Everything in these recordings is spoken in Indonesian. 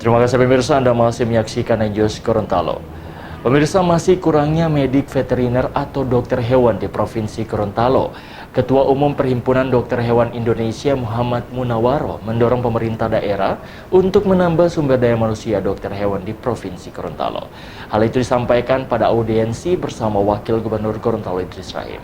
Terima kasih pemirsa, Anda masih menyaksikan News Gorontalo. Pemirsa, masih kurangnya medik veteriner atau dokter hewan di Provinsi Gorontalo. Ketua Umum Perhimpunan Dokter Hewan Indonesia Muhammad Munawaro mendorong pemerintah daerah untuk menambah sumber daya manusia dokter hewan di Provinsi Gorontalo. Hal itu disampaikan pada audiensi bersama Wakil Gubernur Gorontalo Idris Rahim.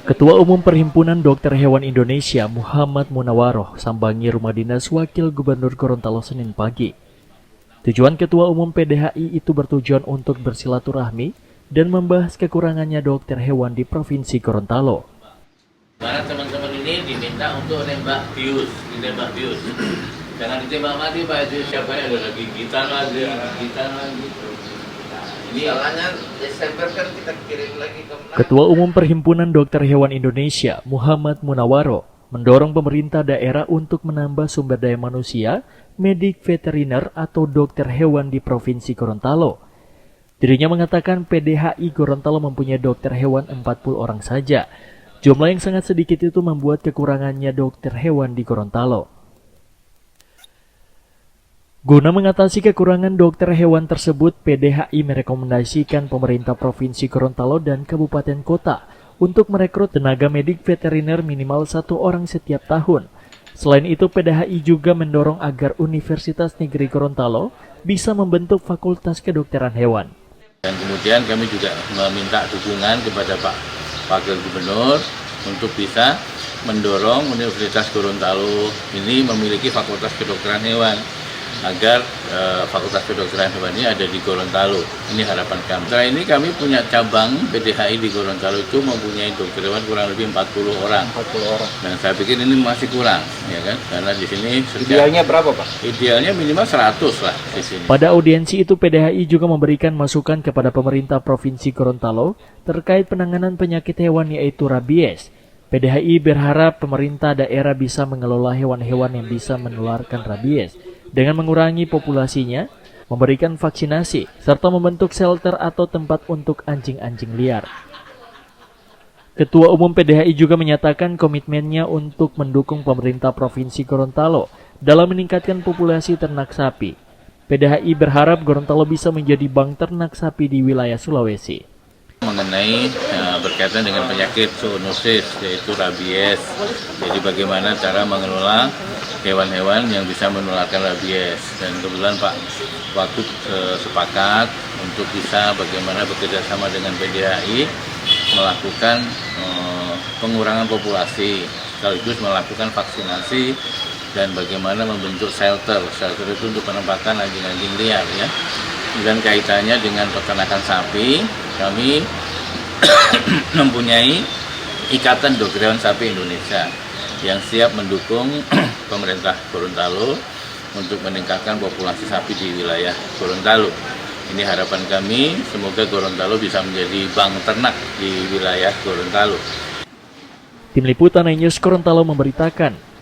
Ketua Umum Perhimpunan Dokter Hewan Indonesia Muhammad Munawaro sambangi rumah dinas Wakil Gubernur Gorontalo Senin pagi. Tujuan Ketua Umum PDHI itu bertujuan untuk bersilaturahmi dan membahas kekurangannya dokter hewan di Provinsi Gorontalo. Karena teman-teman ini diminta untuk ditembak bius. Jangan ditembak mati Pak, itu siapa yang ada gigitan lagi. Salahnya Desember kan kita kirim lagi ke Ketua Umum Perhimpunan Dokter Hewan Indonesia Muhammad Munawaro mendorong pemerintah daerah untuk menambah sumber daya manusia, medik veteriner atau dokter hewan di Provinsi Gorontalo. Dirinya mengatakan PDHI Gorontalo mempunyai dokter hewan 40 orang saja. Jumlah yang sangat sedikit itu membuat kekurangannya dokter hewan di Gorontalo. Guna mengatasi kekurangan dokter hewan tersebut, PDHI merekomendasikan pemerintah Provinsi Gorontalo dan Kabupaten Kota untuk merekrut tenaga medik veteriner minimal 1 orang setiap tahun. Selain itu, PDHI juga mendorong agar Universitas Negeri Gorontalo bisa membentuk fakultas kedokteran hewan. Dan kemudian kami juga meminta dukungan kepada Pak Wakil Gubernur untuk bisa mendorong Universitas Gorontalo ini memiliki fakultas kedokteran hewan, agar fakultas kedokteran hewan ini ada di Gorontalo. Ini harapan kami. Setelah ini kami punya cabang PDHI di Gorontalo itu mempunyai dokter hewan kurang lebih 40 orang. 40 orang. Dan saya pikir ini masih kurang, ya kan? Karena di sini Idealnya berapa, Pak? Idealnya minimal 100 lah di sini. Pada audiensi itu, PDHI juga memberikan masukan kepada pemerintah Provinsi Gorontalo terkait penanganan penyakit hewan yaitu rabies. PDHI berharap pemerintah daerah bisa mengelola hewan-hewan yang bisa menularkan rabies dengan mengurangi populasinya, memberikan vaksinasi, serta membentuk shelter atau tempat untuk anjing-anjing liar. Ketua Umum PDHI juga menyatakan komitmennya untuk mendukung pemerintah Provinsi Gorontalo dalam meningkatkan populasi ternak sapi. PDHI berharap Gorontalo bisa menjadi bank ternak sapi di wilayah Sulawesi. Mengenai berkaitan dengan penyakit zoonosis yaitu rabies. Jadi bagaimana cara mengelola hewan-hewan yang bisa menularkan rabies, dan kebetulan Pak Wagub sepakat untuk bisa bagaimana bekerja sama dengan PDHI melakukan pengurangan populasi, sekaligus melakukan vaksinasi dan bagaimana membentuk shelter itu untuk penempatan anjing-anjing liar ya. Dan kaitannya dengan peternakan sapi, kami mempunyai Ikatan Dokter Hewan Sapi Indonesia yang siap mendukung pemerintah Gorontalo untuk meningkatkan populasi sapi di wilayah Gorontalo. Ini harapan kami, semoga Gorontalo bisa menjadi bank ternak di wilayah Gorontalo. Tim Liputan News Gorontalo memberitakan.